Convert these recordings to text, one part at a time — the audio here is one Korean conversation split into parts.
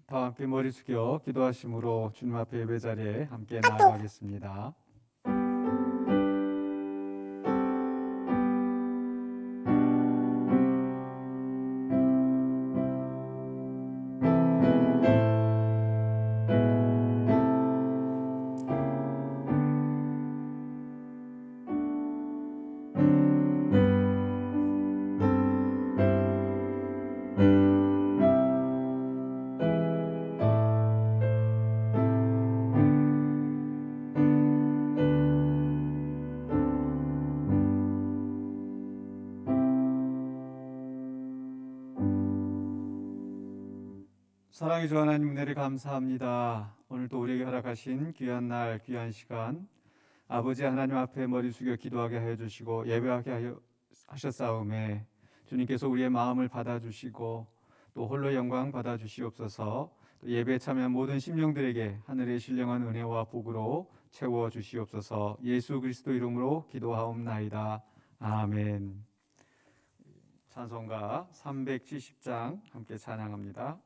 다 함께 머리 숙여 기도하심으로 주님 앞에 예배 자리에 함께 나아가겠습니다. 사랑의 주 하나님, 은혜를 감사합니다. 오늘도 우리에게 허락하신 귀한 날, 귀한 시간, 아버지 하나님 앞에 머리 숙여 기도하게 하여 주시고 예배하게 하여 하셨사오매 주님께서 우리의 마음을 받아주시고 또 홀로 영광 받아주시옵소서. 또 예배에 참여한 모든 심령들에게 하늘의 신령한 은혜와 복으로 채워 주시옵소서. 예수 그리스도 이름으로 기도하옵나이다. 아멘. 찬송가 370장 함께 찬양합니다.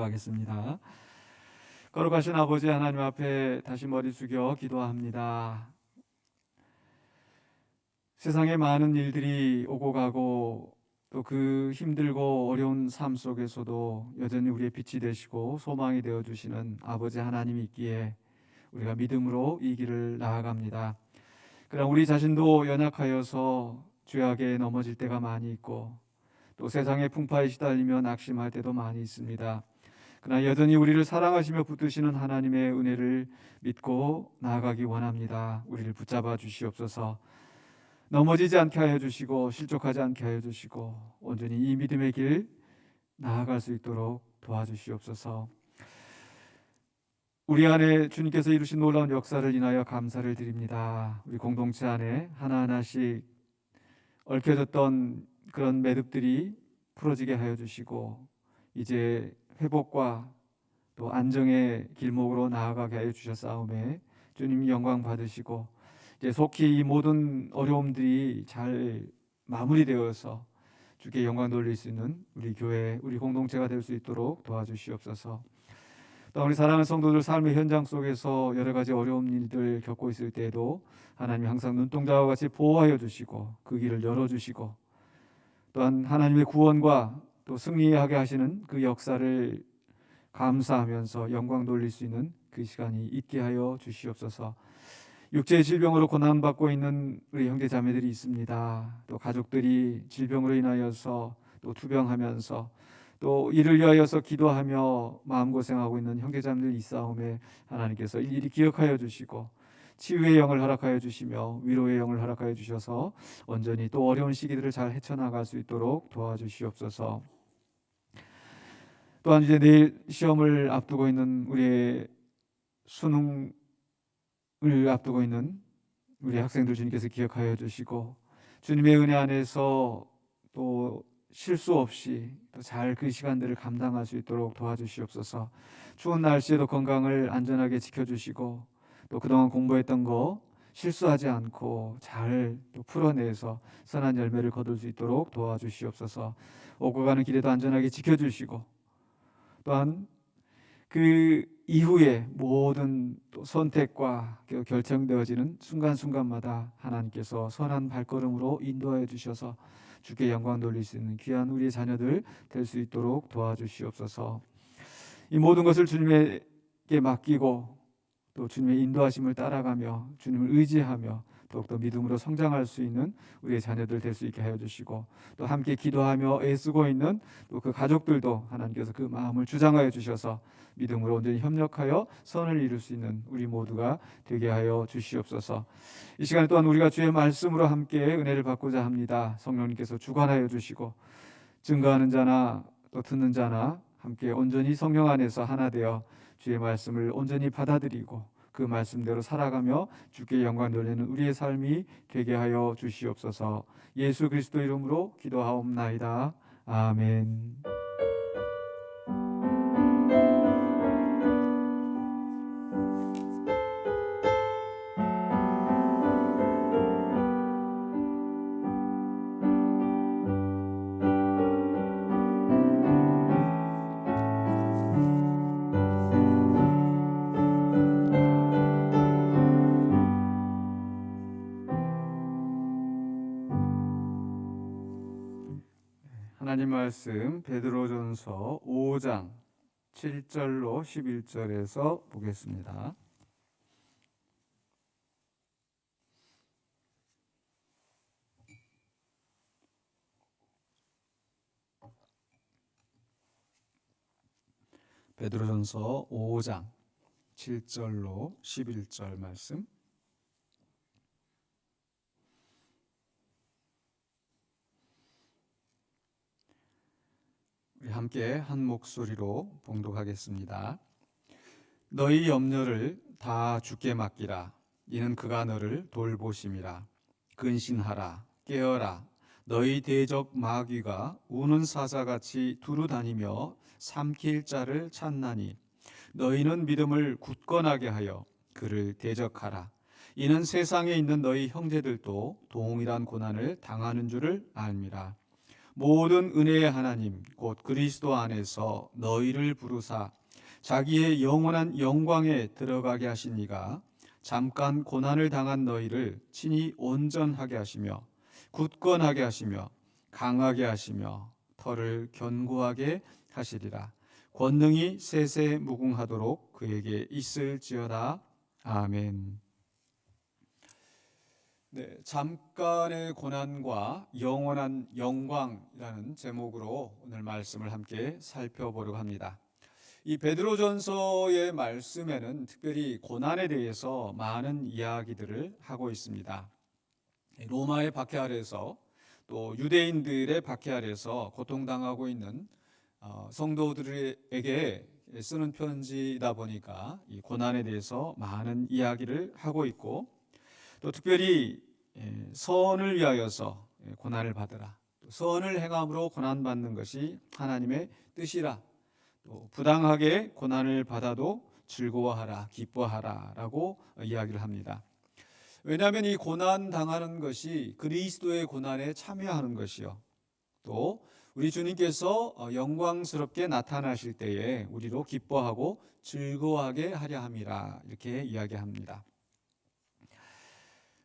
기도하겠습니다. 거룩하신 아버지 하나님 앞에 다시 머리 숙여 기도합니다. 세상에 많은 일들이 오고 가고 또 그 힘들고 어려운 삶 속에서도 여전히 우리의 빛이 되시고 소망이 되어 주시는 아버지 하나님이 있기에 우리가 믿음으로 이 길을 나아갑니다. 그러나 우리 자신도 연약하여서 죄악에 넘어질 때가 많이 있고 또 세상의 풍파에 시달리며 낙심할 때도 많이 있습니다. 그러나 여전히 우리를 사랑하시며 붙드시는 하나님의 은혜를 믿고 나아가기 원합니다. 우리를 붙잡아 주시옵소서. 넘어지지 않게 하여 주시고 실족하지 않게 하여 주시고 온전히 이 믿음의 길 나아갈 수 있도록 도와주시옵소서. 우리 안에 주님께서 이루신 놀라운 역사를 인하여 감사를 드립니다. 우리 공동체 안에 하나하나씩 얽혀졌던 그런 매듭들이 풀어지게 하여 주시고 이제 회복과 또 안정의 길목으로 나아가게 하여 주셨사오매 주님 영광 받으시고 이제 속히 이 모든 어려움들이 잘 마무리되어서 주께 영광 돌릴 수 있는 우리 교회, 우리 공동체가 될 수 있도록 도와주시옵소서. 또 우리 사랑하는 성도들 삶의 현장 속에서 여러 가지 어려운 일들 겪고 있을 때에도 하나님이 항상 눈동자와 같이 보호하여 주시고 그 길을 열어주시고 또한 하나님의 구원과 또 승리하게 하시는 그 역사를 감사하면서 영광 돌릴 수 있는 그 시간이 있게 하여 주시옵소서. 육체의 질병으로 고난받고 있는 우리 형제 자매들이 있습니다. 또 가족들이 질병으로 인하여서 또 투병하면서 또 이를 위하여서 기도하며 마음고생하고 있는 형제 자매들 있사오매 하나님께서 일일이 기억하여 주시고 치유의 영을 허락하여 주시며 위로의 영을 허락하여 주셔서 온전히 또 어려운 시기들을 잘 헤쳐나갈 수 있도록 도와주시옵소서. 또한 이제 내일 시험을 앞두고 있는 우리의 수능 을 앞두고 있는 우리 학생들 주님께서 기억하여 주시고 주님의 은혜 안에서 또 실수 없이 또 잘 그 시간들을 감당할 수 있도록 도와주시옵소서. 추운 날씨에도 건강을 안전하게 지켜주시고 또 그동안 공부했던 거 실수하지 않고 잘 또 풀어내서 선한 열매를 거둘 수 있도록 도와주시옵소서. 오고 가는 길에도 안전하게 지켜주시고 또한 그 이후에 모든 또 선택과 결정되어지는 순간순간마다 하나님께서 선한 발걸음으로 인도하여 주셔서 주께 영광 돌릴 수 있는 귀한 우리의 자녀들 될 수 있도록 도와주시옵소서. 이 모든 것을 주님에게 맡기고 또 주님의 인도하심을 따라가며 주님을 의지하며 더욱더 믿음으로 성장할 수 있는 우리의 자녀들 될 수 있게 하여 주시고 또 함께 기도하며 애쓰고 있는 또 그 가족들도 하나님께서 그 마음을 주장하여 주셔서 믿음으로 온전히 협력하여 선을 이룰 수 있는 우리 모두가 되게 하여 주시옵소서. 이 시간에 또한 우리가 주의 말씀으로 함께 은혜를 받고자 합니다. 성령님께서 주관하여 주시고 증거하는 자나 또 듣는 자나 함께 온전히 성령 안에서 하나 되어 주의 말씀을 온전히 받아들이고 그 말씀대로 살아가며 주께 영광 돌리는 우리의 삶이 되게 하여 주시옵소서. 예수 그리스도 이름으로 기도하옵나이다. 아멘. 하나님 말씀 베드로전서 5장 7절로 11절에서 보겠습니다. 베드로전서 5장 7절로 11절 말씀. 우리 함께 한 목소리로 봉독하겠습니다. 너희 염려를 다 주께 맡기라. 이는 그가 너를 돌보심이라. 근신하라. 깨어라. 너희 대적 마귀가 우는 사자같이 두루 다니며 삼킬 자를 찾나니 너희는 믿음을 굳건하게 하여 그를 대적하라. 이는 세상에 있는 너희 형제들도 동일한 고난을 당하는 줄을 알미라. 모든 은혜의 하나님 곧 그리스도 안에서 너희를 부르사 자기의 영원한 영광에 들어가게 하신 이가 잠깐 고난을 당한 너희를 친히 온전하게 하시며 굳건하게 하시며 강하게 하시며 터를 견고하게 하시리라. 권능이 세세 무궁하도록 그에게 있을지어다. 아멘. 네, 잠깐의 고난과 영원한 영광이라는 제목으로 오늘 말씀을 함께 살펴보려고 합니다. 이 베드로전서의 말씀에는 특별히 고난에 대해서 많은 이야기들을 하고 있습니다. 로마의 박해 아래에서 또 유대인들의 박해 아래에서 고통당하고 있는 성도들에게 쓰는 편지다 보니까 이 고난에 대해서 많은 이야기를 하고 있고, 또 특별히 선을 위하여서 고난을 받으라, 선을 행함으로 고난받는 것이 하나님의 뜻이라, 또 부당하게 고난을 받아도 즐거워하라, 기뻐하라 라고 이야기를 합니다. 왜냐하면 이 고난 당하는 것이 그리스도의 고난에 참여하는 것이요, 또 우리 주님께서 영광스럽게 나타나실 때에 우리로 기뻐하고 즐거워하게 하려 함이라, 이렇게 이야기합니다.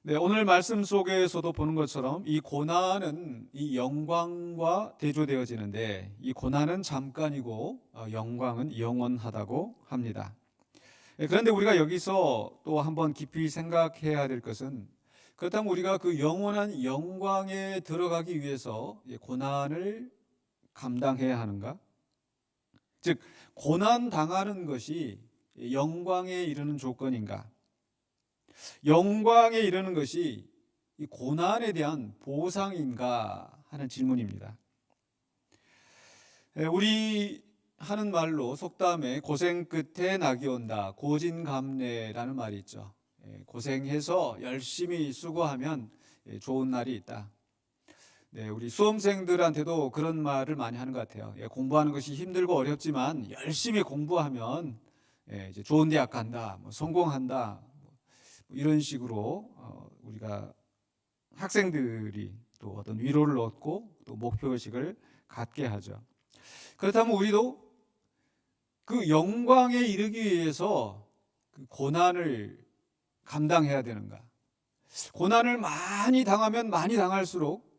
네, 오늘 말씀 속에서도 보는 것처럼 이 고난은 이 영광과 대조되어지는데, 이 고난은 잠깐이고 영광은 영원하다고 합니다. 그런데 우리가 여기서 또 한번 깊이 생각해야 될 것은, 그렇다면 우리가 그 영원한 영광에 들어가기 위해서 고난을 감당해야 하는가? 즉, 고난 당하는 것이 영광에 이르는 조건인가? 영광에 이르는 것이 이 고난에 대한 보상인가 하는 질문입니다. 우리 하는 말로 속담에 고생 끝에 낙이 온다, 고진감래라는 말이 있죠. 고생해서 열심히 수고하면 좋은 날이 있다. 네, 우리 수험생들한테도 그런 말을 많이 하는 것 같아요. 공부하는 것이 힘들고 어렵지만 열심히 공부하면 이제 좋은 대학 간다, 성공한다, 이런 식으로 우리가 학생들이 또 어떤 위로를 얻고 또 목표의식을 갖게 하죠. 그렇다면 우리도 그 영광에 이르기 위해서 그 고난을 감당해야 되는가? 고난을 많이 당하면 많이 당할수록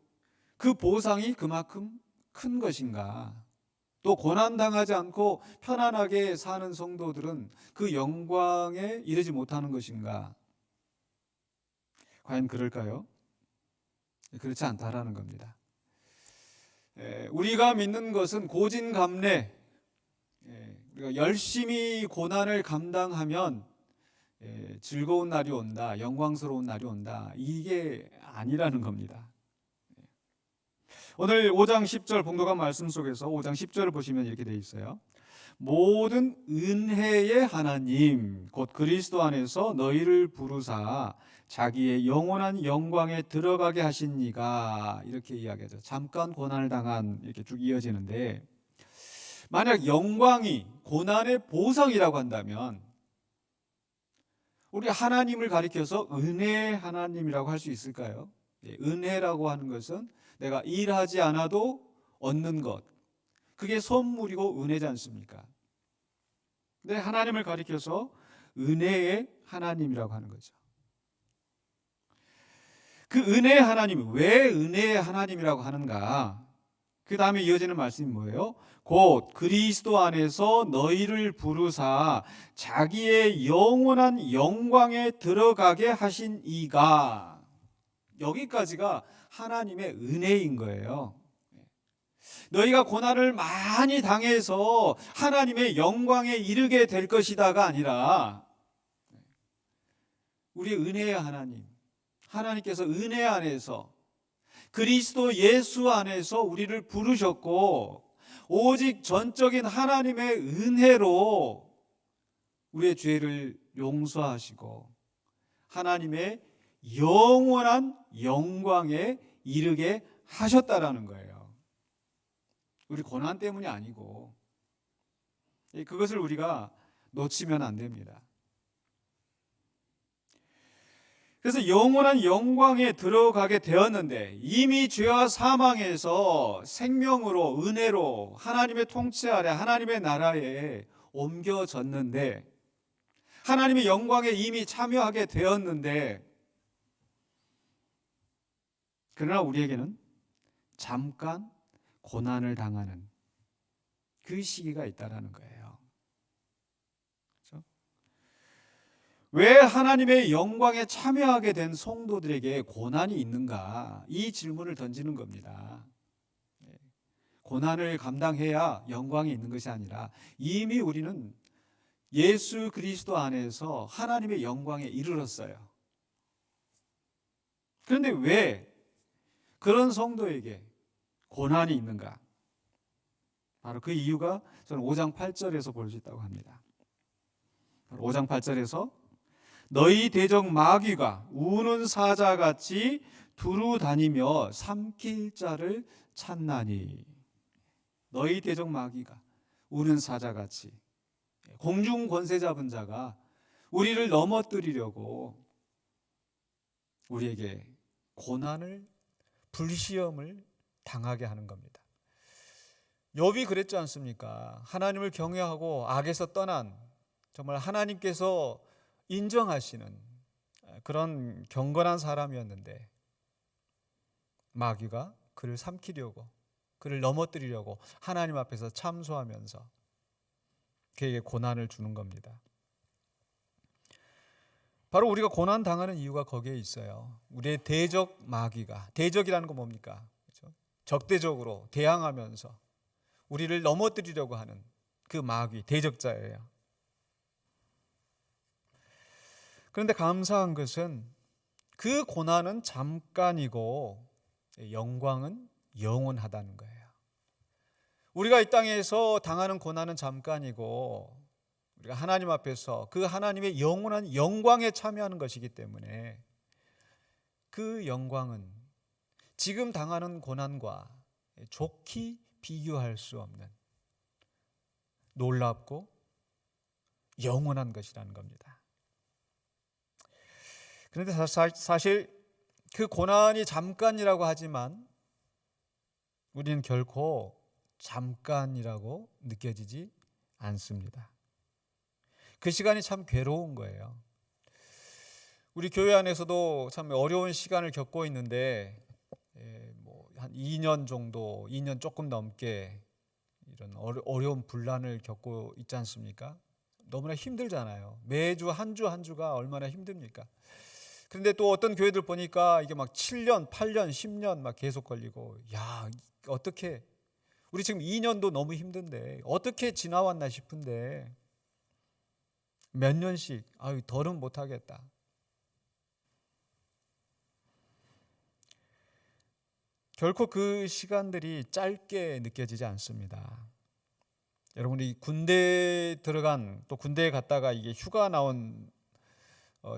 그 보상이 그만큼 큰 것인가? 또 고난 당하지 않고 편안하게 사는 성도들은 그 영광에 이르지 못하는 것인가? 과연 그럴까요? 그렇지 않다라는 겁니다. 우리가 믿는 것은 고진감래, 우리가 열심히 고난을 감당하면 즐거운 날이 온다, 영광스러운 날이 온다, 이게 아니라는 겁니다. 오늘 5장 10절 봉독한 말씀 속에서 5장 10절을 보시면 이렇게 되어 있어요. 모든 은혜의 하나님 곧 그리스도 안에서 너희를 부르사 자기의 영원한 영광에 들어가게 하신 이가, 이렇게 이야기하죠. 잠깐 고난을 당한, 이렇게 쭉 이어지는데, 만약 영광이 고난의 보상이라고 한다면 우리 하나님을 가리켜서 은혜의 하나님이라고 할 수 있을까요? 은혜라고 하는 것은 내가 일하지 않아도 얻는 것, 그게 선물이고 은혜지 않습니까? 근데 하나님을 가리켜서 은혜의 하나님이라고 하는 거죠. 그 은혜의 하나님이 왜 은혜의 하나님이라고 하는가? 그 다음에 이어지는 말씀이 뭐예요? 곧 그리스도 안에서 너희를 부르사 자기의 영원한 영광에 들어가게 하신 이가, 여기까지가 하나님의 은혜인 거예요. 너희가 고난을 많이 당해서 하나님의 영광에 이르게 될 것이다가 아니라, 우리의 은혜의 하나님, 하나님께서 은혜 안에서 그리스도 예수 안에서 우리를 부르셨고, 오직 전적인 하나님의 은혜로 우리의 죄를 용서하시고 하나님의 영원한 영광에 이르게 하셨다라는 거예요. 우리 고난 때문이 아니고, 그것을 우리가 놓치면 안 됩니다. 그래서 영원한 영광에 들어가게 되었는데 이미 죄와 사망에서 생명으로 은혜로 하나님의 통치 아래 하나님의 나라에 옮겨졌는데 하나님의 영광에 이미 참여하게 되었는데 그러나 우리에게는 잠깐 고난을 당하는 그 시기가 있다라는 거예요. 그렇죠? 왜 하나님의 영광에 참여하게 된 성도들에게 고난이 있는가? 이 질문을 던지는 겁니다. 고난을 감당해야 영광이 있는 것이 아니라 이미 우리는 예수 그리스도 안에서 하나님의 영광에 이르렀어요. 그런데 왜 그런 성도에게 고난이 있는가? 바로 그 이유가 저는 5장 8절에서 볼 수 있다고 합니다. 5장 8절에서 너희 대적 마귀가 우는 사자같이 두루 다니며 삼킬 자를 찾나니. 너희 대적 마귀가 우는 사자같이, 공중 권세 잡은 자가 우리를 넘어뜨리려고 우리에게 고난을, 불시험을 당하게 하는 겁니다. 욥이 그랬지 않습니까? 하나님을 경외하고 악에서 떠난, 정말 하나님께서 인정하시는 그런 경건한 사람이었는데 마귀가 그를 삼키려고, 그를 넘어뜨리려고 하나님 앞에서 참소하면서 그에게 고난을 주는 겁니다. 바로 우리가 고난 당하는 이유가 거기에 있어요. 우리의 대적 마귀가, 대적이라는 건 뭡니까? 그렇죠? 적대적으로 대항하면서 우리를 넘어뜨리려고 하는 그 마귀, 대적자예요. 그런데 감사한 것은 그 고난은 잠깐이고 영광은 영원하다는 거예요. 우리가 이 땅에서 당하는 고난은 잠깐이고 우리가 하나님 앞에서 그 하나님의 영원한 영광에 참여하는 것이기 때문에 그 영광은 지금 당하는 고난과 좋게 비교할 수 없는 놀랍고 영원한 것이라는 겁니다. 그런데 사실 그 고난이 잠깐이라고 하지만 우리는 결코 잠깐이라고 느껴지지 않습니다. 그 시간이 참 괴로운 거예요. 우리 교회 안에서도 참 어려운 시간을 겪고 있는데 한 2년 정도, 2년 조금 넘게 이런 어려운 분란을 겪고 있지 않습니까? 너무나 힘들잖아요. 매주 한 주 한 주가 얼마나 힘듭니까? 그런데 또 어떤 교회들 보니까 이게 막 7년, 8년, 10년 막 계속 걸리고, 야, 어떻게 우리 지금 2년도 너무 힘든데 어떻게 지나왔나 싶은데 몇 년씩 더는 못하겠다. 결코 그 시간들이 짧게 느껴지지 않습니다. 여러분이 군대에 들어간, 또 군대에 갔다가 이게 휴가 나온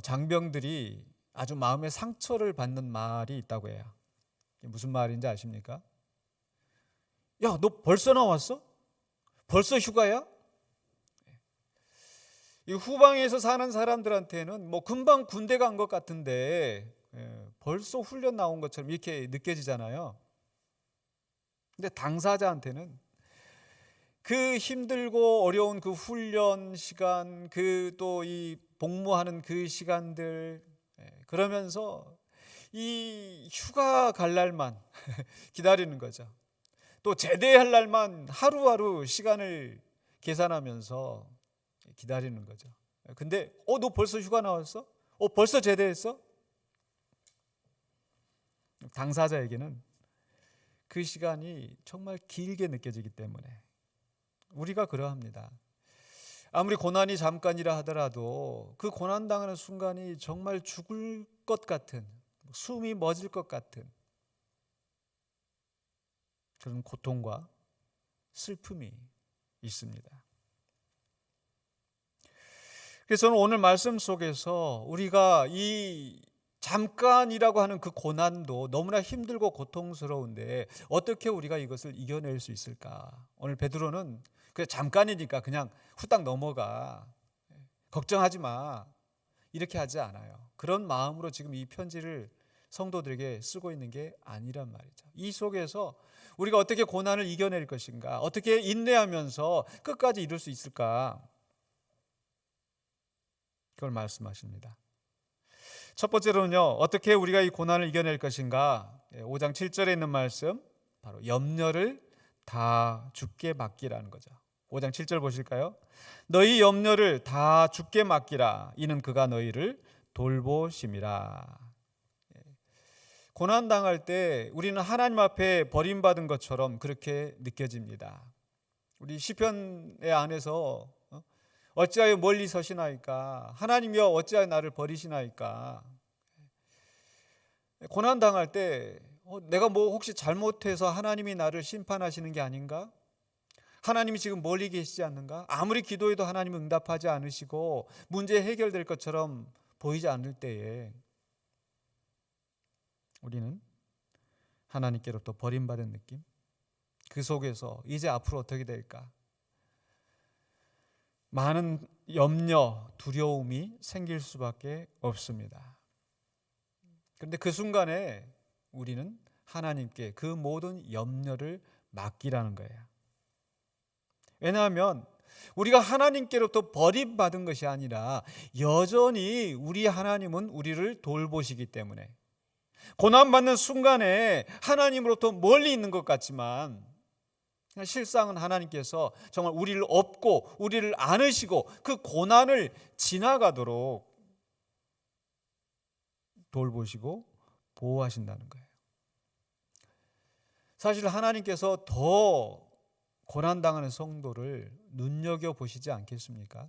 장병들이 아주 마음에 상처를 받는 말이 있다고 해요. 무슨 말인지 아십니까? 야, 너 벌써 나왔어? 벌써 휴가야? 이 후방에서 사는 사람들한테는 뭐 금방 군대 간 것 같은데 벌써 훈련 나온 것처럼 이렇게 느껴지잖아요. 근데 당사자한테는 그 힘들고 어려운 그 훈련 시간, 그 또 이 복무하는 그 시간들, 그러면서 이 휴가 갈 날만 기다리는 거죠. 또 제대할 날만 하루하루 시간을 계산하면서 기다리는 거죠. 근데 너 벌써 휴가 나왔어? 벌써 제대했어? 당사자에게는 그 시간이 정말 길게 느껴지기 때문에 우리가 그러합니다. 아무리 고난이 잠깐이라 하더라도 그 고난 당하는 순간이 정말 죽을 것 같은, 숨이 멎을 것 같은 그런 고통과 슬픔이 있습니다. 그래서 저는 오늘 말씀 속에서 우리가 이 잠깐이라고 하는 그 고난도 너무나 힘들고 고통스러운데 어떻게 우리가 이것을 이겨낼 수 있을까? 오늘 베드로는 그래 잠깐이니까 그냥 후딱 넘어가. 걱정하지 마. 이렇게 하지 않아요. 그런 마음으로 지금 이 편지를 성도들에게 쓰고 있는 게 아니란 말이죠. 이 속에서 우리가 어떻게 고난을 이겨낼 것인가, 어떻게 인내하면서 끝까지 이룰 수 있을까, 그걸 말씀하십니다. 첫 번째로는요, 어떻게 우리가 이 고난을 이겨낼 것인가, 5장 7절에 있는 말씀, 바로 염려를 다 주께 맡기라는 거죠. 5장 7절 보실까요? 너희 염려를 다 주께 맡기라. 이는 그가 너희를 돌보심이라. 고난당할 때 우리는 하나님 앞에 버림받은 것처럼 그렇게 느껴집니다. 우리 시편의 안에서 어찌하여 멀리 서시나이까, 하나님이여 어찌하여 나를 버리시나이까. 고난당할 때 내가 뭐 혹시 잘못해서 하나님이 나를 심판하시는 게 아닌가? 하나님이 지금 멀리 계시지 않는가? 아무리 기도해도 하나님은 응답하지 않으시고 문제 해결될 것처럼 보이지 않을 때에 우리는 하나님께로부터 버림받은 느낌, 그 속에서 이제 앞으로 어떻게 될까? 많은 염려, 두려움이 생길 수밖에 없습니다. 그런데 그 순간에 우리는 하나님께 그 모든 염려를 맡기라는 거예요. 왜냐하면 우리가 하나님께로부터 버림받은 것이 아니라 여전히 우리 하나님은 우리를 돌보시기 때문에, 고난받는 순간에 하나님으로부터 멀리 있는 것 같지만 실상은 하나님께서 정말 우리를 업고 우리를 안으시고 그 고난을 지나가도록 돌보시고 보호하신다는 거예요. 사실 하나님께서 더 고난당하는 성도를 눈여겨보시지 않겠습니까?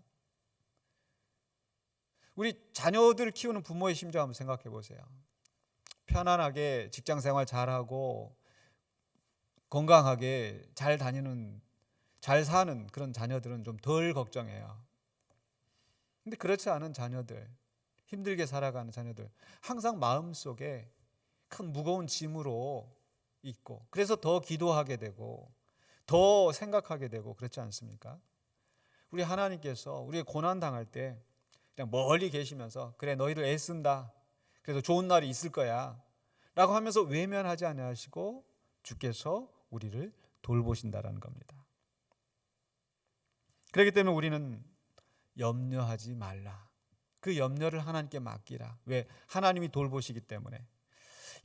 우리 자녀들 키우는 부모의 심정 한번 생각해 보세요. 편안하게 직장생활 잘하고 건강하게 잘 다니는, 잘 사는 그런 자녀들은 좀 덜 걱정해요. 근데 그렇지 않은 자녀들, 힘들게 살아가는 자녀들, 항상 마음속에 큰 무거운 짐으로 있고, 그래서 더 기도하게 되고 더 생각하게 되고 그렇지 않습니까? 우리 하나님께서 우리의 고난 당할 때 그냥 멀리 계시면서 그래 너희를 애쓴다, 그래도 좋은 날이 있을 거야 라고 하면서 외면하지 아니하시고 주께서 우리를 돌보신다라는 겁니다. 그렇기 때문에 우리는 염려하지 말라, 그 염려를 하나님께 맡기라. 왜? 하나님이 돌보시기 때문에.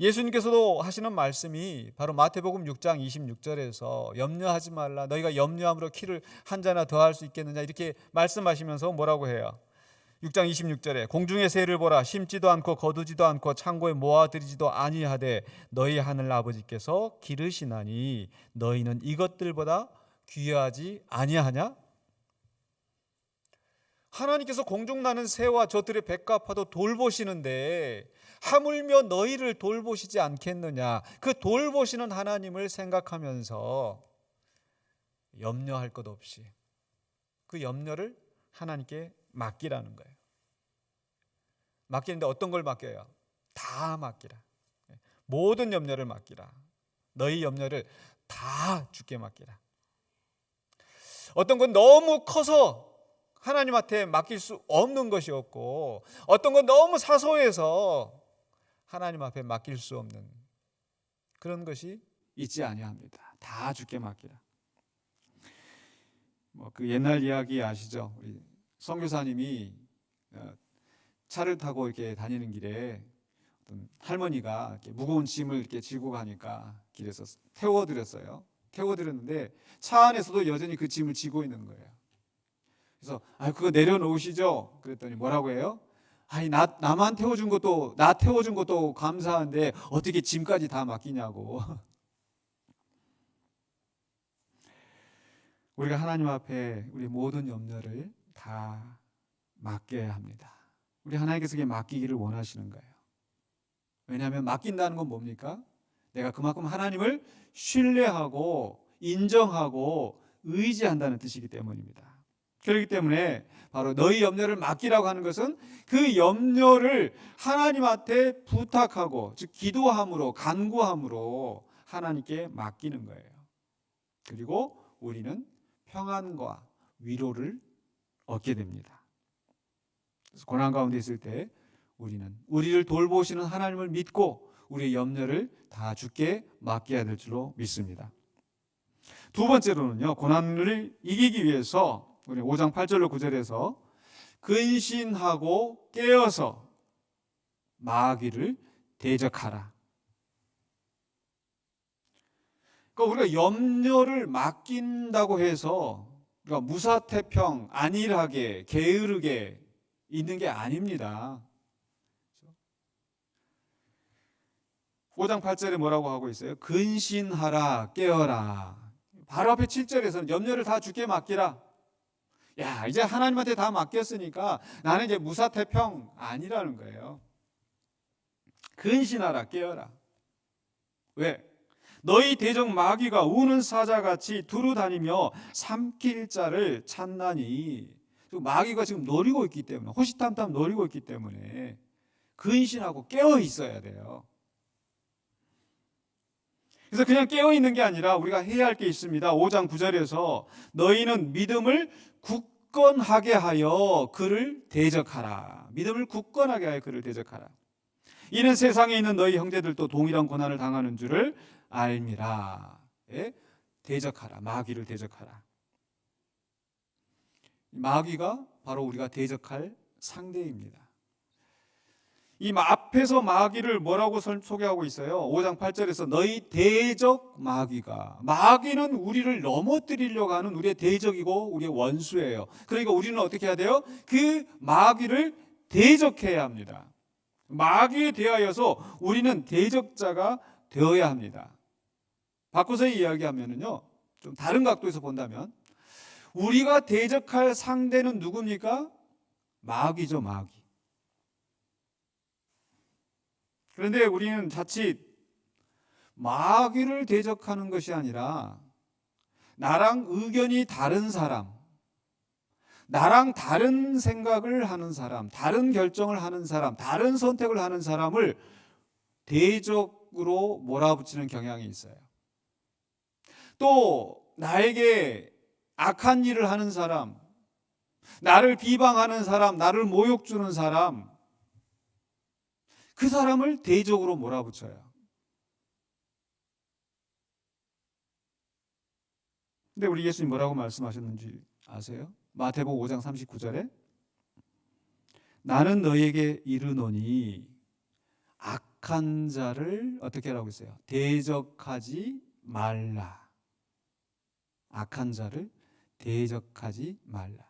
예수님께서도 하시는 말씀이 바로 마태복음 6장 26절에서 염려하지 말라, 너희가 염려함으로 키를 한 자나 더할 수 있겠느냐, 이렇게 말씀하시면서 뭐라고 해요? 6장 26절에 공중의 새를 보라, 심지도 않고 거두지도 않고 창고에 모아들이지도 아니하되 너희 하늘 아버지께서 기르시나니 너희는 이것들보다 귀하지 아니하냐? 하나님께서 공중 나는 새와 저들의 백합화도 돌보시는데 하물며 너희를 돌보시지 않겠느냐? 그 돌보시는 하나님을 생각하면서 염려할 것 없이 그 염려를 하나님께 맡기라는 거예요. 맡기는데 어떤 걸 맡겨요? 다 맡기라. 모든 염려를 맡기라. 너희 염려를 다 주께 맡기라. 어떤 건 너무 커서 하나님한테 맡길 수 없는 것이 없고, 어떤 건 너무 사소해서 하나님 앞에 맡길 수 없는 그런 것이 있지 아니합니다. 다 주께 맡기라. 뭐 그 옛날 이야기 아시죠? 우리 선교사님이 차를 타고 이렇게 다니는 길에 어떤 할머니가 이렇게 무거운 짐을 이렇게 지고 가니까 길에서 태워드렸어요. 태워드렸는데 차 안에서도 여전히 그 짐을 지고 있는 거예요. 그래서 그거 내려놓으시죠? 그랬더니 뭐라고 해요? 나만 태워준 것도, 나 태워준 것도 감사한데 어떻게 짐까지 다 맡기냐고. 우리가 하나님 앞에 우리 모든 염려를 다 맡겨야 합니다. 우리 하나님께서 그게 맡기기를 원하시는 거예요. 왜냐하면 맡긴다는 건 뭡니까? 내가 그만큼 하나님을 신뢰하고 인정하고 의지한다는 뜻이기 때문입니다. 그렇기 때문에 바로 너희 염려를 맡기라고 하는 것은 그 염려를 하나님한테 부탁하고, 즉 기도함으로, 간구함으로 하나님께 맡기는 거예요. 그리고 우리는 평안과 위로를 얻게 됩니다. 그래서 고난 가운데 있을 때 우리는 우리를 돌보시는 하나님을 믿고 우리의 염려를 다 주께 맡겨야 될 줄로 믿습니다. 두 번째로는요, 고난을 이기기 위해서 우리 5장 8절로 9절에서 근신하고 깨어서 마귀를 대적하라. 그러니까 우리가 염려를 맡긴다고 해서 우리가 무사태평, 안일하게, 게으르게 있는 게 아닙니다. 5장 8절에 뭐라고 하고 있어요? 근신하라, 깨어라. 바로 앞에 7절에서는 염려를 다 주께 맡기라. 야, 이제 하나님한테 다 맡겼으니까 나는 이제 무사태평 아니라는 거예요. 근신하라, 깨어라. 왜? 너희 대적 마귀가 우는 사자같이 두루 다니며 삼킬 자를 찾나니. 마귀가 지금 노리고 있기 때문에, 호시탐탐 노리고 있기 때문에 근신하고 깨어 있어야 돼요. 그래서 그냥 깨어 있는 게 아니라 우리가 해야 할 게 있습니다. 5장 9절에서 너희는 믿음을 굳건하게 하여 그를 대적하라. 믿음을 굳건하게 하여 그를 대적하라. 이는 세상에 있는 너희 형제들도 동일한 고난을 당하는 줄을 알미라. 예? 대적하라. 마귀를 대적하라. 마귀가 바로 우리가 대적할 상대입니다. 이 앞에서 마귀를 뭐라고 소개하고 있어요? 5장 8절에서 너희 대적 마귀가. 마귀는 우리를 넘어뜨리려고 하는 우리의 대적이고 우리의 원수예요. 그러니까 우리는 어떻게 해야 돼요? 그 마귀를 대적해야 합니다. 마귀에 대하여서 우리는 대적자가 되어야 합니다. 바꿔서 이야기하면요, 좀 다른 각도에서 본다면 우리가 대적할 상대는 누굽니까? 마귀죠, 마귀. 그런데 우리는 자칫 마귀를 대적하는 것이 아니라 나랑 의견이 다른 사람, 나랑 다른 생각을 하는 사람, 다른 결정을 하는 사람, 다른 선택을 하는 사람을 대적으로 몰아붙이는 경향이 있어요. 또 나에게 악한 일을 하는 사람, 나를 비방하는 사람, 나를 모욕 주는 사람, 그 사람을 대적으로 몰아붙여요. 근데 우리 예수님 뭐라고 말씀하셨는지 아세요? 마태복음 5장 39절에 나는 너희에게 이르노니 악한 자를 어떻게 하라고 했어요? 대적하지 말라. 악한 자를 대적하지 말라.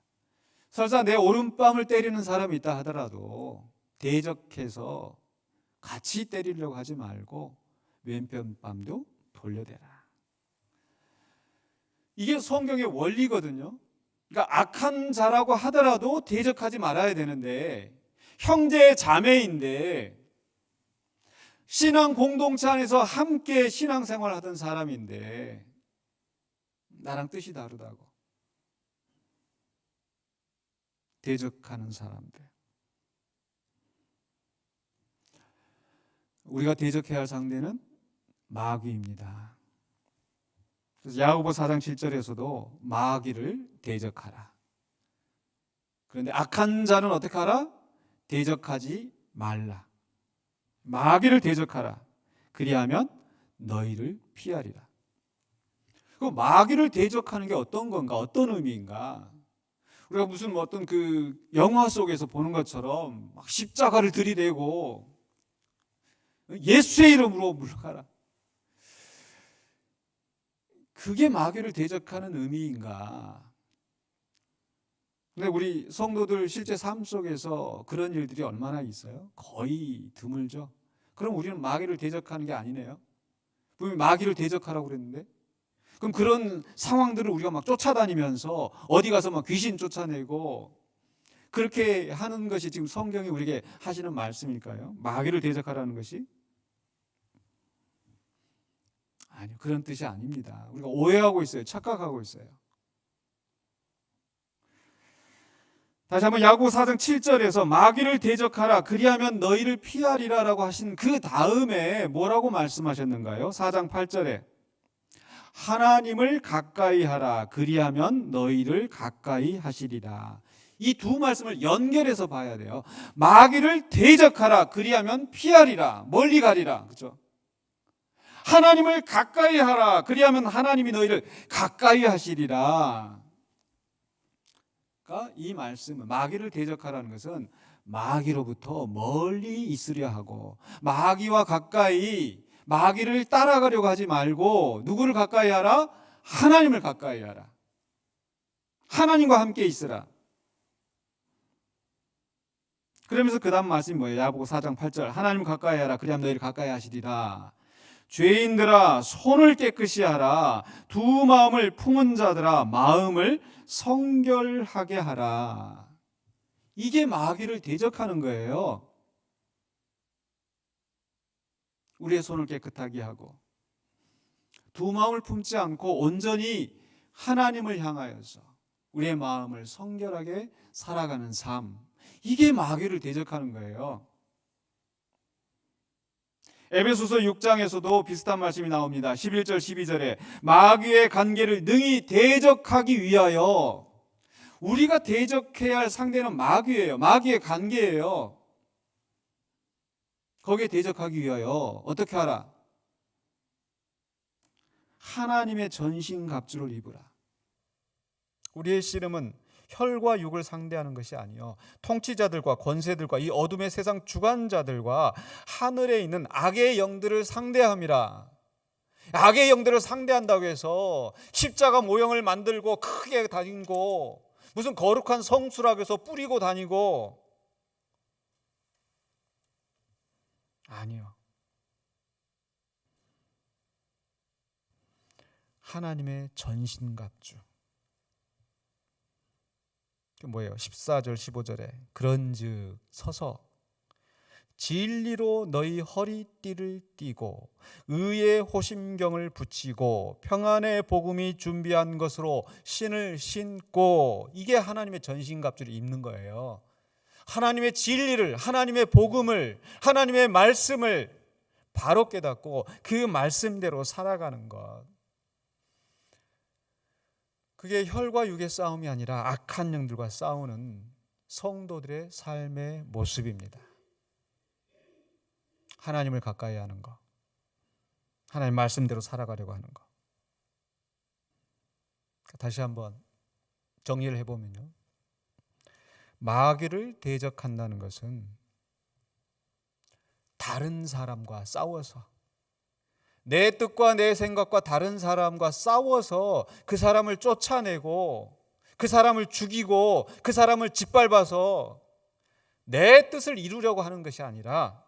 설사 내 오른뺨을 때리는 사람이 있다 하더라도 대적해서 같이 때리려고 하지 말고 왼편뺨도 돌려대라. 이게 성경의 원리거든요. 그러니까 악한 자라고 하더라도 대적하지 말아야 되는데, 형제 자매인데, 신앙 공동체 안에서 함께 신앙생활 하던 사람인데 나랑 뜻이 다르다고 대적하는 사람들, 우리가 대적해야 할 상대는 마귀입니다. 그래서 야고보 4장 7절에서도 마귀를 대적하라. 그런데 악한 자는 어떻게 하라? 대적하지 말라. 마귀를 대적하라. 그리하면 너희를 피하리라. 그 마귀를 대적하는 게 어떤 건가? 어떤 의미인가? 우리가 무슨 어떤 그 영화 속에서 보는 것처럼 막 십자가를 들이대고 예수의 이름으로 물러가라. 그게 마귀를 대적하는 의미인가? 근데 우리 성도들 실제 삶 속에서 그런 일들이 얼마나 있어요? 거의 드물죠. 그럼 우리는 마귀를 대적하는 게 아니네요. 분명히 마귀를 대적하라고 그랬는데, 그럼 그런 상황들을 우리가 막 쫓아다니면서 어디 가서 막 귀신 쫓아내고 그렇게 하는 것이 지금 성경이 우리에게 하시는 말씀일까요? 마귀를 대적하라는 것이? 아니요, 그런 뜻이 아닙니다. 우리가 오해하고 있어요. 착각하고 있어요. 다시 한번 야고보 4장 7절에서 마귀를 대적하라 그리하면 너희를 피하리라라고 하신 그 다음에 뭐라고 말씀하셨는가요? 4장 8절에 하나님을 가까이 하라 그리하면 너희를 가까이 하시리라. 이 두 말씀을 연결해서 봐야 돼요. 마귀를 대적하라 그리하면 피하리라 멀리 가리라. 그렇죠? 하나님을 가까이 하라 그리하면 하나님이 너희를 가까이 하시리라. 그러니까 이 말씀은 마귀를 대적하라는 것은 마귀로부터 멀리 있으려 하고 마귀와 가까이 마귀를 따라가려고 하지 말고 누구를 가까이 하라? 하나님을 가까이 하라. 하나님과 함께 있으라. 그러면서 그 다음 말씀이 뭐예요? 야고보 4장 8절 하나님 가까이 하라 그리하면 너희를 가까이 하시리라. 죄인들아 손을 깨끗이 하라. 두 마음을 품은 자들아 마음을 성결하게 하라. 이게 마귀를 대적하는 거예요. 우리의 손을 깨끗하게 하고 두 마음을 품지 않고 온전히 하나님을 향하여서 우리의 마음을 성결하게 살아가는 삶, 이게 마귀를 대적하는 거예요. 에베소서 6장에서도 비슷한 말씀이 나옵니다. 11절 12절에 마귀의 관계를 능히 대적하기 위하여, 우리가 대적해야 할 상대는 마귀예요. 마귀의 관계예요. 거기에 대적하기 위하여 어떻게 하라? 하나님의 전신갑주를 입으라. 우리의 씨름은 혈과 육을 상대하는 것이 아니요 통치자들과 권세들과 이 어둠의 세상 주관자들과 하늘에 있는 악의 영들을 상대함이라. 악의 영들을 상대한다고 해서 십자가 모형을 만들고 크게 다니고 무슨 거룩한 성수라고 해서 뿌리고 다니고, 아니요. 하나님의 전신갑주. 뭐예요? 14절 15절에 그런즉 서서 진리로 너희 허리띠를 띠고 의의 호심경을 붙이고 평안의 복음이 준비한 것으로 신을 신고. 이게 하나님의 전신갑주를 입는 거예요. 하나님의 진리를, 하나님의 복음을, 하나님의 말씀을 바로 깨닫고 그 말씀대로 살아가는 것. 그게 혈과 육의 싸움이 아니라 악한 영들과 싸우는 성도들의 삶의 모습입니다. 하나님을 가까이 하는 것, 하나님 말씀대로 살아가려고 하는 것. 다시 한번 정리를 해보면요, 마귀를 대적한다는 것은 다른 사람과 싸워서, 내 뜻과 내 생각과 다른 사람과 싸워서 그 사람을 쫓아내고 그 사람을 죽이고 그 사람을 짓밟아서 내 뜻을 이루려고 하는 것이 아니라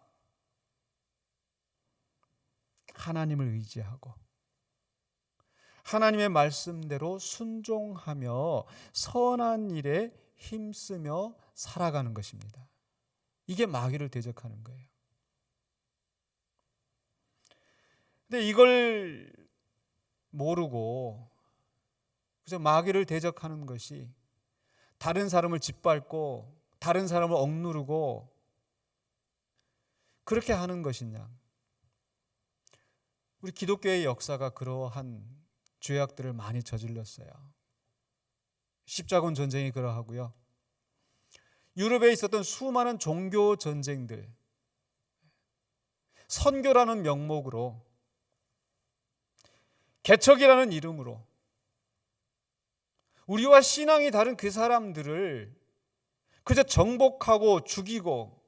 하나님을 의지하고 하나님의 말씀대로 순종하며 선한 일에 힘쓰며 살아가는 것입니다. 이게 마귀를 대적하는 거예요. 근데 이걸 모르고 그저 마귀를 대적하는 것이 다른 사람을 짓밟고 다른 사람을 억누르고 그렇게 하는 것이냐. 우리 기독교의 역사가 그러한 죄악들을 많이 저질렀어요. 십자군 전쟁이 그러하고요. 유럽에 있었던 수많은 종교 전쟁들, 선교라는 명목으로, 개척이라는 이름으로 우리와 신앙이 다른 그 사람들을 그저 정복하고 죽이고,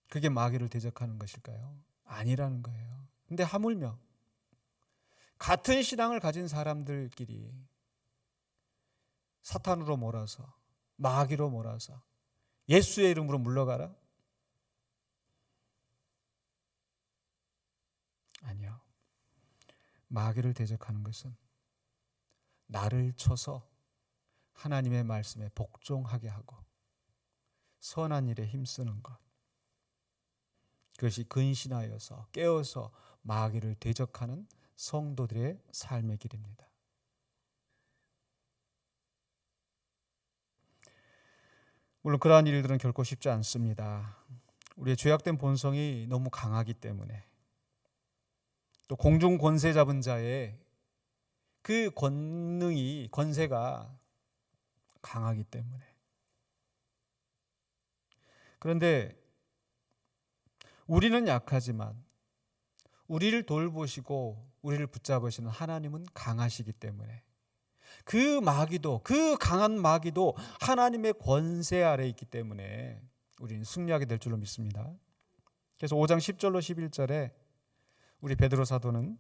그게 마귀를 대적하는 것일까요? 아니라는 거예요. 근데 하물며 같은 신앙을 가진 사람들끼리 사탄으로 몰아서, 마귀로 몰아서 예수의 이름으로 물러가라? 아니요. 마귀를 대적하는 것은 나를 쳐서 하나님의 말씀에 복종하게 하고 선한 일에 힘쓰는 것, 그것이 근신하여서 깨어서 마귀를 대적하는 성도들의 삶의 길입니다. 물론 그러한 일들은 결코 쉽지 않습니다. 우리의 죄악된 본성이 너무 강하기 때문에, 또 공중 권세 잡은 자의 그 권능이 권세가 강하기 때문에. 그런데 우리는 약하지만 우리를 돌보시고 우리를 붙잡으시는 하나님은 강하시기 때문에 그 마귀도, 그 강한 마귀도 하나님의 권세 아래에 있기 때문에 우리는 승리하게 될 줄로 믿습니다. 그래서 5장 10절로 11절에 우리 베드로 사도는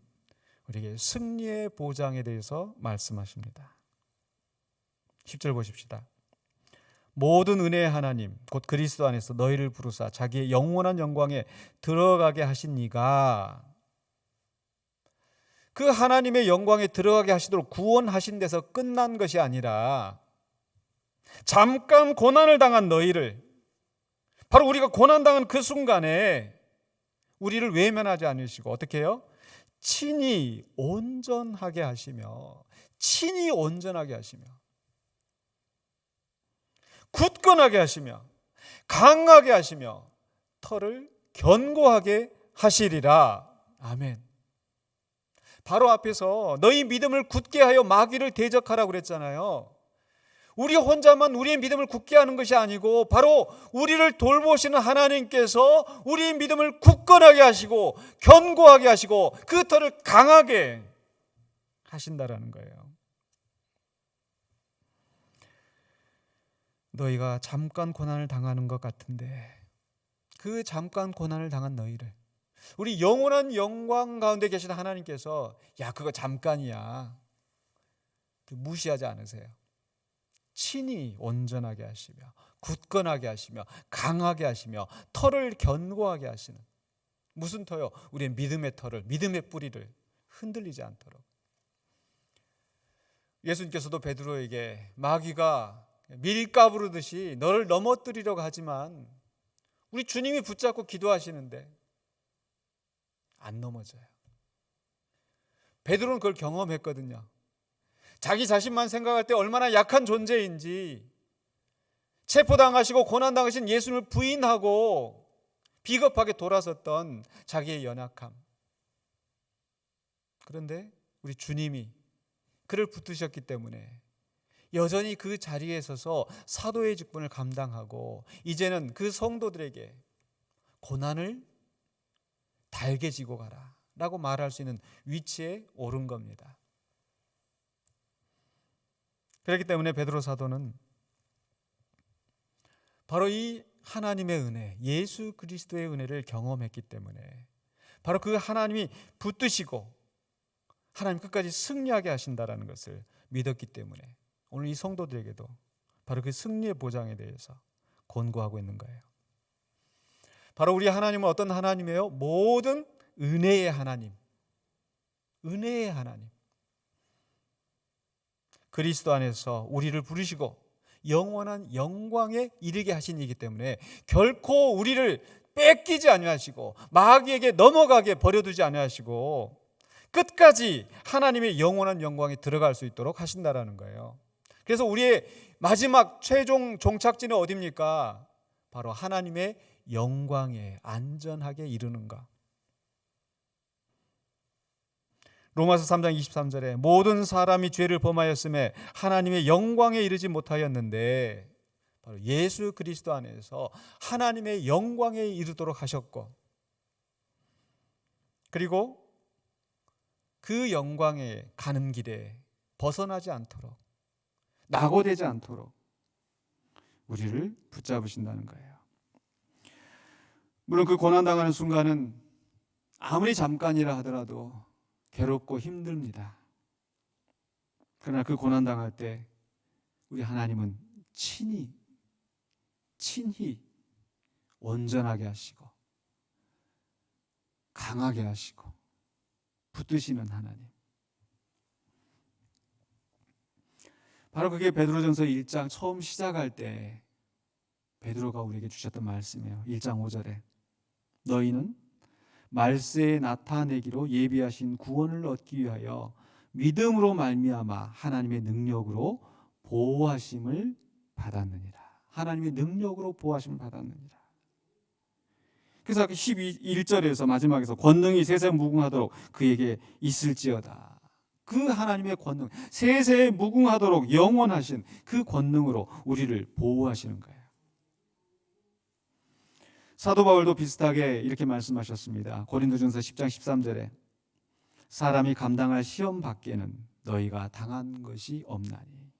우리에게 승리의 보장에 대해서 말씀하십니다. 10절 보십시다. 모든 은혜의 하나님 곧 그리스도 안에서 너희를 부르사 자기의 영원한 영광에 들어가게 하신 이가, 그 하나님의 영광에 들어가게 하시도록 구원하신 데서 끝난 것이 아니라 잠깐 고난을 당한 너희를, 바로 우리가 고난당한 그 순간에 우리를 외면하지 않으시고 어떻게 해요? 친히 온전하게 하시며, 친히 온전하게 하시며, 굳건하게 하시며, 강하게 하시며, 털을 견고하게 하시리라. 아멘. 바로 앞에서 너희 믿음을 굳게 하여 마귀를 대적하라고 그랬잖아요. 우리 혼자만 우리의 믿음을 굳게 하는 것이 아니고 바로 우리를 돌보시는 하나님께서 우리의 믿음을 굳건하게 하시고 견고하게 하시고 그 털을 강하게 하신다라는 거예요. 너희가 잠깐 고난을 당하는 것 같은데 그 잠깐 고난을 당한 너희를 우리 영원한 영광 가운데 계신 하나님께서 야 그거 잠깐이야 무시하지 않으세요. 친히 온전하게 하시며 굳건하게 하시며 강하게 하시며 털을 견고하게 하시는, 무슨 터요? 우리의 믿음의 털을, 믿음의 뿌리를 흔들리지 않도록. 예수님께서도 베드로에게 마귀가 밀가부르듯이 너를 넘어뜨리려고 하지만 우리 주님이 붙잡고 기도하시는데 안 넘어져요. 베드로는 그걸 경험했거든요. 자기 자신만 생각할 때 얼마나 약한 존재인지, 체포당하시고 고난당하신 예수님을 부인하고 비겁하게 돌아섰던 자기의 연약함. 그런데 우리 주님이 그를 붙드셨기 때문에 여전히 그 자리에 서서 사도의 직분을 감당하고 이제는 그 성도들에게 고난을 달게 지고 가라 라고 말할 수 있는 위치에 오른 겁니다. 그렇기 때문에 베드로 사도는 바로 이 하나님의 은혜, 예수 그리스도의 은혜를 경험했기 때문에 바로 그 하나님이 붙드시고 하나님 끝까지 승리하게 하신다라는 것을 믿었기 때문에 오늘 이 성도들에게도 바로 그 승리의 보장에 대해서 권고하고 있는 거예요. 바로 우리 하나님은 어떤 하나님이에요? 모든 은혜의 하나님, 은혜의 하나님. 그리스도 안에서 우리를 부르시고 영원한 영광에 이르게 하신 이기 때문에 결코 우리를 뺏기지 아니하시고 마귀에게 넘어가게 버려두지 아니하시고 끝까지 하나님의 영원한 영광에 들어갈 수 있도록 하신다라는 거예요. 그래서 우리의 마지막 최종 종착지는 어디입니까? 바로 하나님의 영광에 안전하게 이르는 것. 로마서 3장 23절에 모든 사람이 죄를 범하였음에 하나님의 영광에 이르지 못하였는데 바로 예수 그리스도 안에서 하나님의 영광에 이르도록 하셨고, 그리고 그 영광에 가는 길에 벗어나지 않도록, 낙오되지 않도록 우리를 붙잡으신다는 거예요. 물론 그 고난당하는 순간은 아무리 잠깐이라 하더라도 괴롭고 힘듭니다. 그러나 그 고난당할 때 우리 하나님은 친히 온전하게 하시고 강하게 하시고 붙드시는 하나님. 바로 그게 베드로전서 1장 처음 시작할 때 베드로가 우리에게 주셨던 말씀이에요. 1장 5절에 너희는 말세에 나타내기로 예비하신 구원을 얻기 위하여 믿음으로 말미암아 하나님의 능력으로 보호하심을 받았느니라. 하나님의 능력으로 보호하심을 받았느니라. 그래서 11절에서 마지막에서 권능이 세세 무궁하도록 그에게 있을지어다. 그 하나님의 권능, 세세에 무궁하도록 영원하신 그 권능으로 우리를 보호하시는 거예요. 사도 바울도 비슷하게 이렇게 말씀하셨습니다. 고린도전서 10장 13절에 사람이 감당할 시험 밖에는 너희가 당한 것이 없나니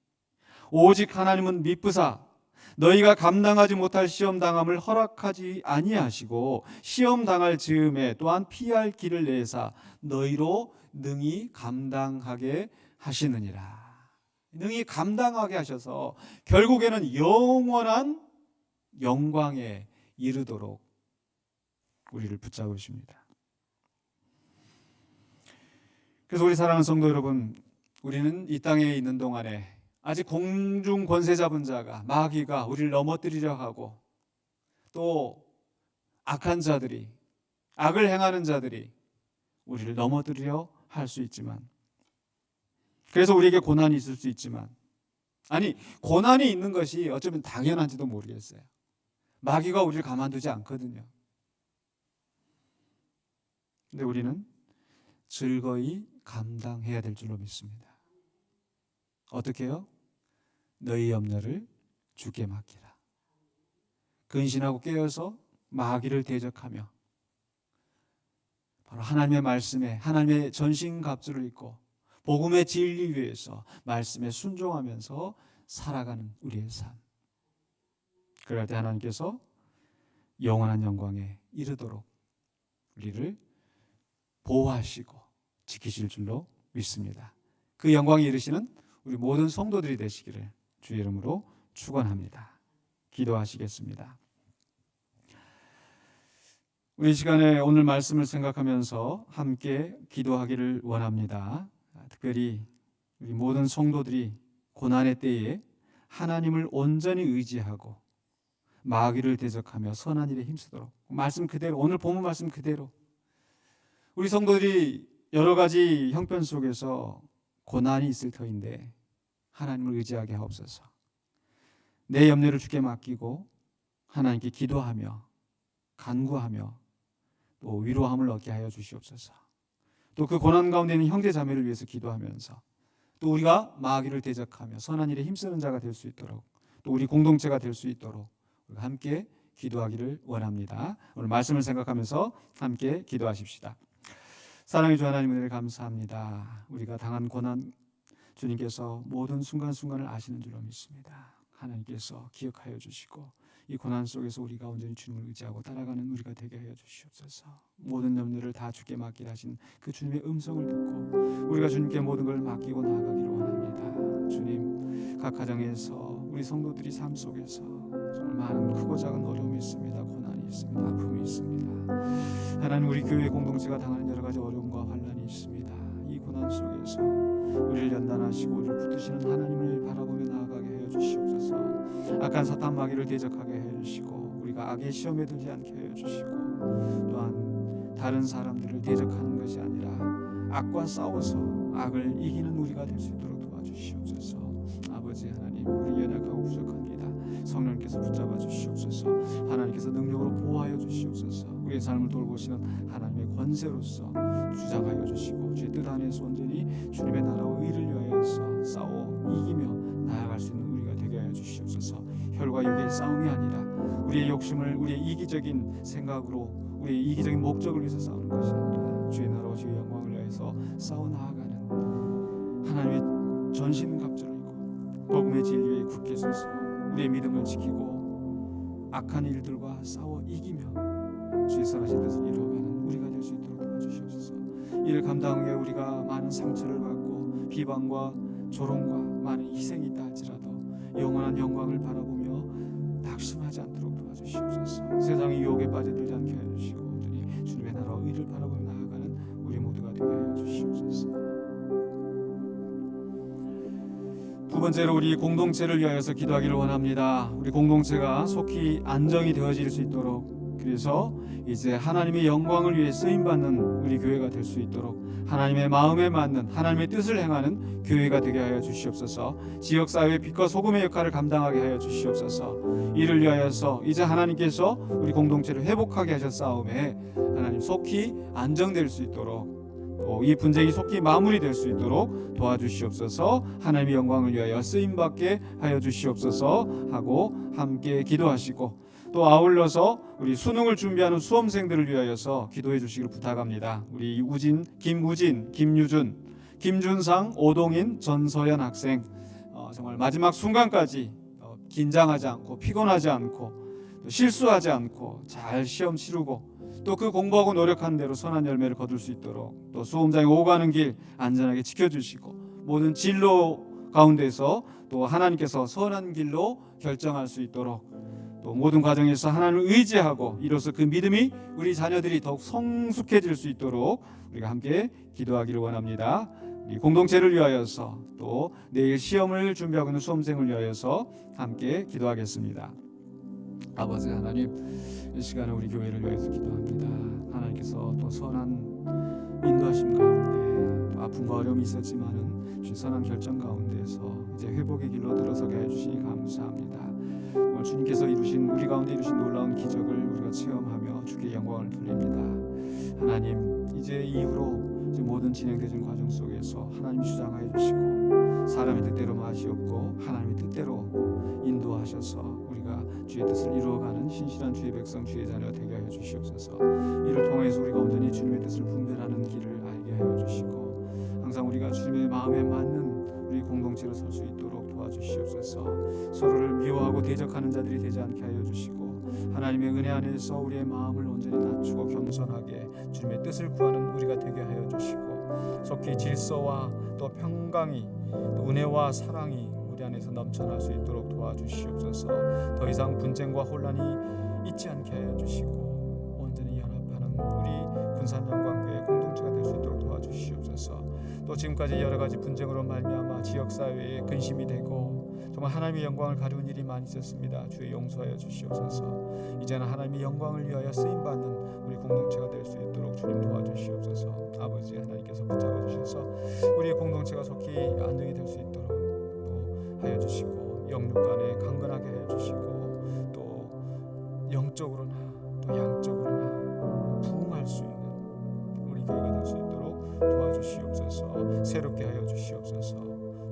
오직 하나님은 미쁘사 너희가 감당하지 못할 시험 당함을 허락하지 아니하시고 시험 당할 즈음에 또한 피할 길을 내사 너희로 능히 감당하게 하시느니라. 능히 감당하게 하셔서 결국에는 영원한 영광에 이르도록 우리를 붙잡으십니다. 그래서 우리 사랑하는 성도 여러분, 우리는 이 땅에 있는 동안에 아직 공중 권세 잡은 자가, 마귀가 우리를 넘어뜨리려 하고 또 악한 자들이, 악을 행하는 자들이 우리를 넘어뜨리려 할 수 있지만, 그래서 우리에게 고난이 있을 수 있지만, 아니 고난이 있는 것이 어쩌면 당연한지도 모르겠어요. 마귀가 우리를 가만두지 않거든요. 근데 우리는 즐거이 감당해야 될 줄로 믿습니다. 어떻게 해요? 너희 염려를 주께 맡기라. 근신하고 깨어서 마귀를 대적하며 바로 하나님의 말씀에 하나님의 전신갑주를 입고 복음의 진리 위에서 말씀에 순종하면서 살아가는 우리의 삶. 그럴 때 하나님께서 영원한 영광에 이르도록 우리를 보호하시고 지키실 줄로 믿습니다. 그 영광에 이르시는 우리 모든 성도들이 되시기를 주의 이름으로 축원합니다. 기도하시겠습니다. 우리 시간에 오늘 말씀을 생각하면서 함께 기도하기를 원합니다. 특별히 우리 모든 성도들이 고난의 때에 하나님을 온전히 의지하고 마귀를 대적하며 선한 일에 힘쓰도록, 말씀 그대로, 오늘 본문 말씀 그대로 우리 성도들이 여러 가지 형편 속에서 고난이 있을 터인데 하나님을 의지하게 하옵소서. 내 염려를 주께 맡기고 하나님께 기도하며 간구하며 또 위로함을 얻게 하여 주시옵소서. 또 그 고난 가운데 있는 형제 자매를 위해서 기도하면서 또 우리가 마귀를 대적하며 선한 일에 힘쓰는 자가 될 수 있도록, 또 우리 공동체가 될 수 있도록 우리가 함께 기도하기를 원합니다. 오늘 말씀을 생각하면서 함께 기도하십시다. 사랑의 주 하나님, 은혜를 감사합니다. 우리가 당한 고난 주님께서 모든 순간순간을 아시는 줄로 믿습니다. 하나님께서 기억하여 주시고 이 고난 속에서 우리가 온전히 주님을 의지하고 따라가는 우리가 되게 하여 주시옵소서. 모든 염려를 다 주께 맡기라 하신 그 주님의 음성을 듣고 우리가 주님께 모든 걸 맡기고 나아가기를 원합니다. 주님, 각 가정에서 우리 성도들이 삶 속에서 정말 많은 크고 작은 어려움이 있습니다. 고난이 있습니다. 아픔이 있습니다. 하나님, 우리 교회 공동체가 당하는 여러 가지 어려움과 환난이 있습니다. 이 고난 속에서 우리를 연단하시고 우리를 붙드시는 하나님을 바라보며 나아가게 하여 주시옵소서. 악한 사탄 마귀를 대적하게 하여 주시고 우리가 악의 시험에 들지 않게 하여 주시고, 또한 다른 사람들을 대적하는 것이 아니라 악과 싸워서 악을 이기는 우리가 될 수 있도록 도와주시옵소서. 아버지 하나님, 우리 연약하고 부족합니다. 성령께서 붙잡아 주시옵소서. 하나님께서 능력으로 보호하여 주시옵소서. 우리의 삶을 돌보시는 하나님의 권세로서 주장하여 주시고 주의 뜻 안에서 온전히 주님의 나라와 의를 위하여서 싸워 이기며 나아갈 수 있는 우리가 되게 하여 주시옵소서. 혈과 육의 싸움이 아니라 우리의 욕심을, 우리의 이기적인 생각으로, 우리의 이기적인 목적을 위해서 싸우는 것이 아니라 주의 나라와 주의 영광을 위해서 싸워 나아가는 하나님의 전신갑주를 입고 복음의 진리에 굳게 서서 우리의 믿음을 지키고 악한 일들과 싸워 이기며 주의 선하신 뜻을 이루어가는 우리가 될 수 있도록 도와주시옵소서. 이를 감당하기 위해 우리가 많은 상처를 받고 비방과 조롱과 많은 희생이 있다 할지라도 영원한 영광을 바라보며 낙심하지 않도록 도와주시옵소서. 세상의 유혹에 빠져들지 않게 하여 주시고 온전히 주님의 나라와 의를 바라보며 나아가는 우리 모두가 되게 하여 주시옵소서. 두 번째로 우리 공동체를 위하여서 기도하기를 원합니다. 우리 공동체가 속히 안정이 되어질 수 있도록, 그래서 이제 하나님의 영광을 위해 쓰임받는 우리 교회가 될 수 있도록 하나님의 마음에 맞는 하나님의 뜻을 행하는 교회가 되게 하여 주시옵소서. 지역사회의 빛과 소금의 역할을 감당하게 하여 주시옵소서. 이를 위하여서 이제 하나님께서 우리 공동체를 회복하게 하셨사오매 하나님 속히 안정될 수 있도록 또 이 분쟁이 속히 마무리될 수 있도록 도와주시옵소서. 하나님의 영광을 위하여 쓰임받게 하여 주시옵소서 하고 함께 기도하시고, 또 아울러서 우리 수능을 준비하는 수험생들을 위하여서 기도해 주시길 부탁합니다. 우리 우진, 김우진, 김유준, 김준상, 오동인, 전서연 학생, 정말 마지막 순간까지 긴장하지 않고 피곤하지 않고 또 실수하지 않고 잘 시험 치르고 또 그 공부하고 노력한 대로 선한 열매를 거둘 수 있도록, 또 수험장에 오가는 길 안전하게 지켜주시고 모든 진로 가운데서 또 하나님께서 선한 길로 결정할 수 있도록, 또 모든 과정에서 하나님을 의지하고 이로써 그 믿음이 우리 자녀들이 더욱 성숙해질 수 있도록 우리가 함께 기도하기를 원합니다. 이 공동체를 위하여서 또 내일 시험을 준비하고 있는 수험생을 위하여서 함께 기도하겠습니다. 아버지 하나님, 이 시간에 우리 교회를 위해서 기도합니다. 하나님께서 또 선한 인도하심 가운데 또 아픔과 어려움이 있었지만은 주신 선한 결정 가운데에서 이제 회복의 길로 들어서게 해주시니 감사합니다. 오늘 주님께서 이루신, 우리 가운데 이루신 놀라운 기적을 우리가 체험하며 주께 영광을 돌립니다. 하나님, 이제 이후로 이제 모든 진행되는 과정 속에서 하나님 주장하여 주시고 사람의 뜻대로 맛이 없고 하나님의 뜻대로 인도하셔서 우리가 주의 뜻을 이루어가는 신실한 주의 백성, 주의 자녀가 되게 하여 주시옵소서. 이를 통해서 우리가 온전히 주님의 뜻을 분별하는 길을 알게 하여 주시고 항상 우리가 주님의 마음에 맞는 우리 공동체로 설 수 있도록 도와주시옵소서. 서로를 미워하고 대적하는 자들이 되지 않게 하여 주시고 하나님의 은혜 안에서 우리의 마음을 온전히 낮추고 겸손하게 주님의 뜻을 구하는 우리가 되게 하여 주시고 속히 질서와 또 평강이 또 은혜와 사랑이 우리 안에서 넘쳐날 수 있도록 도와주시옵소서. 더 이상 분쟁과 혼란이 있지 않게 하여 주시고 온전히 연합하는 우리 군산영광교회 공동체가 될 수 있도록 도와주시옵소서. 또 지금까지 여러 가지 분쟁으로 말미암아 지역사회에 근심이 되고 정말 하나님의 영광을 가리운 일이 많이 있었습니다. 주의 용서하여 주시옵소서. 이제는 하나님의 영광을 위하여 쓰임받는 우리 공동체가 될 수 있도록 주님 도와주시옵소서. 아버지 하나님께서 붙잡아 주셔서 우리의 공동체가 속히 안정이 될 수 있도록 또 하여 주시고 영육 간에 강건하게 하여 주시고 또 영적으로나 또 양적으로나 부흥할 수 있는 우리 교회가 될 수 있도록 도와주시옵소서. 새롭게 하여 주시옵소서.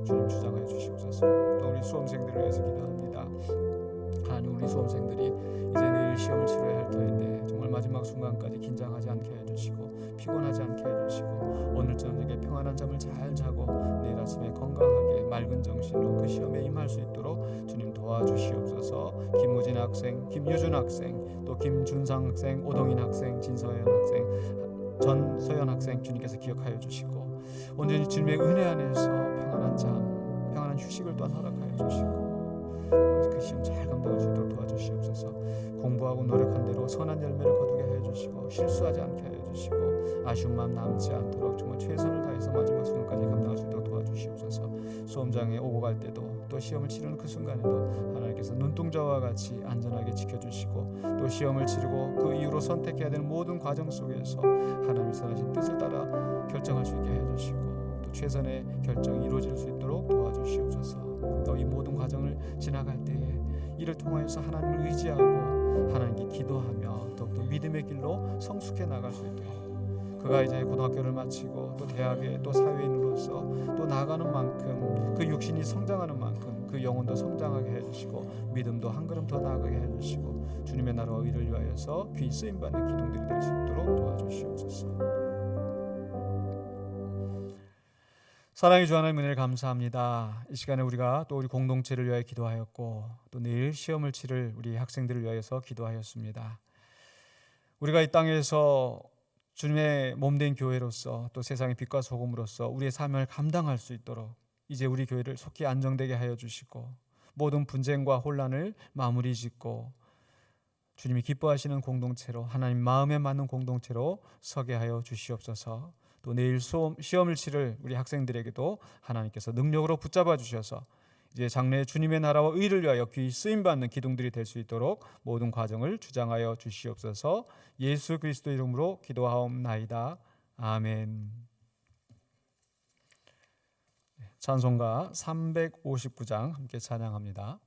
주님 주장하여 주시옵소서. 또 우리 수험생들을 위해서 기도합니다. 하나님, 우리 수험생들이 이제 내일 시험을 치러야 할 터인데 정말 마지막 순간까지 긴장하지 않게 해주시고 피곤하지 않게 해주시고 오늘 저녁에 평안한 잠을 잘 자고 내일 아침에 건강하게 맑은 정신으로 그 시험에 임할 수 있도록 주님 도와주시옵소서. 김우진 학생, 김유준 학생, 또 김준상 학생, 오동인 학생, 진서연 학생, 전서연 학생 주님께서 기억하여 주시고 온전히 주님의 은혜 안에서 평안한 잠, 평안한 휴식을 또한 허락하여 주시고 그 시험 잘 감당할 수 있도록 도와주시옵소서. 공부하고 노력한 대로 선한 열매를 거두게 하여 주시고 실수하지 않게 하여 주시고 아쉬움만 남지 않도록 정말 최선을 다해서 마지막 순간까지 감당할 수 있도록 도와주시옵소서. 수험장에 오고 갈 때도 또 시험을 치르는 그 순간에도 하나님께서 눈동자와 같이 안전하게 지켜주시고 또 시험을 치르고 그 이후로 선택해야 되는 모든 과정 속에서 하나님의 선하신 뜻을 따라 결정할 수 있게 해주시고 또 최선의 결정이 이루어질 수 있도록 도와주시옵소서. 또 이 모든 과정을 지나갈 때에 이를 통하여서 하나님을 의지하고 하나님께 기도하며 더욱더 믿음의 길로 성숙해 나갈 수 있도록 그가 이제 고등학교를 마치고 또 대학에 또 사회인으로서 또 나아가는 만큼 그 육신이 성장하는 만큼 그 영혼도 성장하게 해주시고 믿음도 한 걸음 더 나아가게 해주시고 주님의 나라와 의를 위하여서 귀히 쓰임받는 기둥들이 될 수 있도록 도와주시옵소서. 사랑의 주 하나님 은혜를 감사합니다. 이 시간에 우리가 또 우리 공동체를 위하여 기도하였고 또 내일 시험을 치를 우리 학생들을 위하여서 기도하였습니다. 우리가 이 땅에서 주님의 몸된 교회로서 또 세상의 빛과 소금으로서 우리의 사명을 감당할 수 있도록 이제 우리 교회를 속히 안정되게 하여 주시고 모든 분쟁과 혼란을 마무리 짓고 주님이 기뻐하시는 공동체로 하나님 마음에 맞는 공동체로 서게 하여 주시옵소서. 또 내일 시험을 치를 우리 학생들에게도 하나님께서 능력으로 붙잡아 주셔서 이제 장래에 주님의 나라와 의를 위하여 귀히 쓰임받는 기둥들이 될 수 있도록 모든 과정을 주장하여 주시옵소서. 예수 그리스도 이름으로 기도하옵나이다. 아멘. 찬송가 359장 함께 찬양합니다.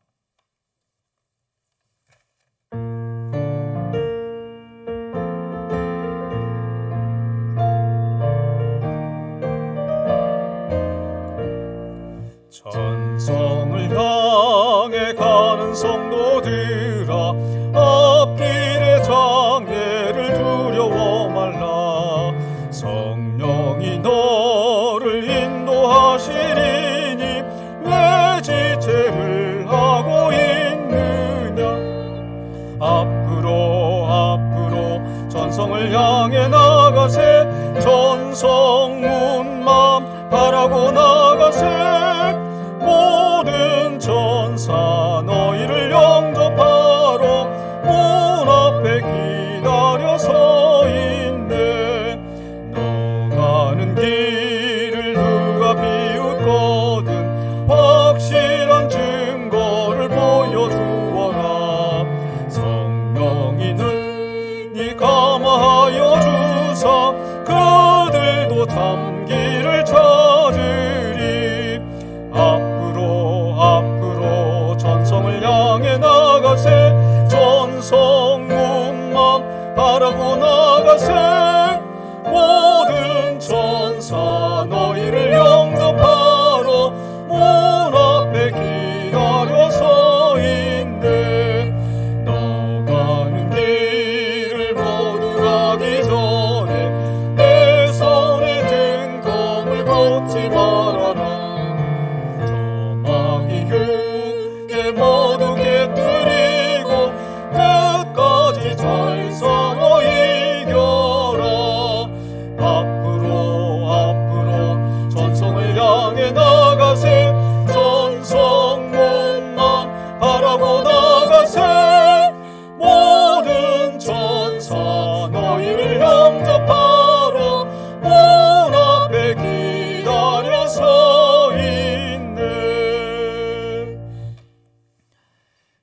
전성을 향해 나가세 전성문만 바라고 나가세 모든 천사 너희를 영접하러 문 앞에 기다려 서 있네. 너 가는 길을 누가 비웃거든 확실한 증거를 보여주어라. 성령이 눈이 감화하여 주사 그들도 참기를 찾으리. 앞으로 전성을 향해 나가세 전성문만 바라고 나가세 모든 천사 너희를 영접하러 문 앞에 기다려 서 있네. 너 가는 길을 모두 가기 전에 내 손에 든 검을 걷지 말아라. 저마귀 흉계 모두 깨뜨리고 끝까지 잘 싸워 이겨라. 앞으로 전성을 향해 나가세 전성문만 바라고 나가세 모든 천사 너희를 영접하러 문 앞에 기다려 서 있네.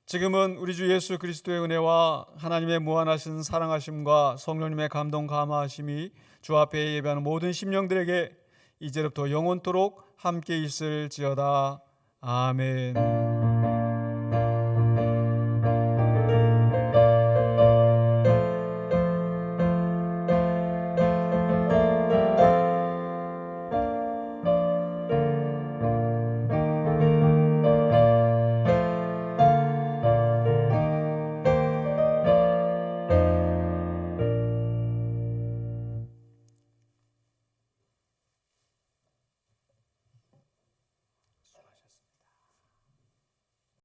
지금은 우리 주 예수 그리스도의 은혜와 하나님의 무한하신 사랑하심과 성령님의 감동 감화하심이 주 앞에 예배하는 모든 심령들에게 이제부터 영원토록 함께 있을지어다. 아멘.